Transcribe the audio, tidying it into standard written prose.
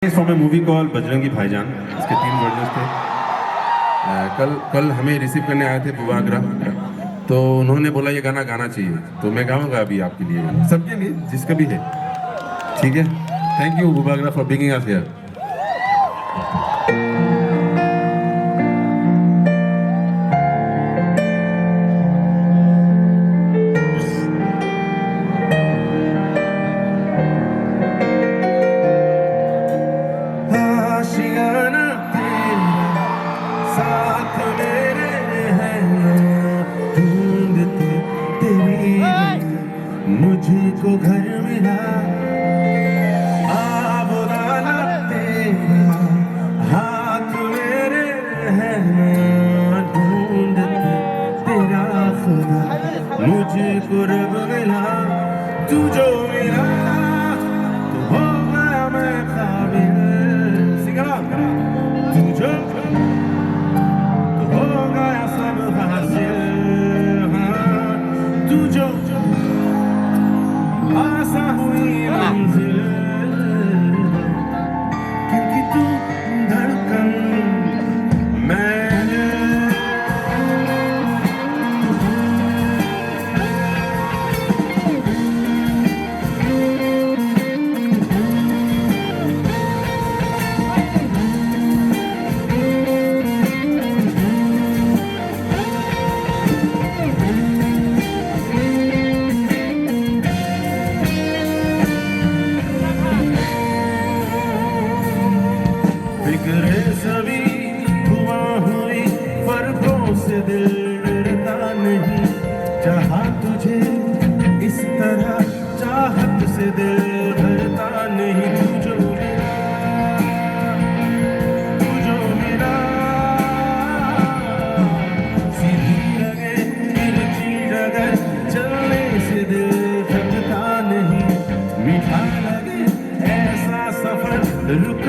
From A movie call Bajrangi भाईजान। इसके 3 version थे। कल हमें रिसीव करने आए थे बुबागरा, तो उन्होंने बोला ये गाना गाना चाहिए, तो मैं गाऊंगा अभी आपके लिए, सबके लिए जिसका भी है। ठीक है, थैंक यू बुबागरा फॉर ब्रिंगिंग अस हियर। आशियाना तेरा साथ मेरे है ना, ढूंढते तेरी मुझको घर मिला। बुलाना तेरा हाथ मेरे है ना, ढूंढते तेरा खुदा मुझको रब मिला। तू जो मिला तो हो गया मैं काबिल, तू जो तो हो गया सब हासिल। हाँ, तू जो आसा हुई मंजिल, क्योंकि तू धड़कन मैं। फिक्रे सभी हुआ हुई फर्कों से दिल डरता नहीं, चाहा तुझे इस तरह चाहत से दिल भरता नहीं। तू जो मिला सीधी लगे तिरछी डगर, चलने से दिल थकता नहीं। मीठा लगे ऐसा सफर रुक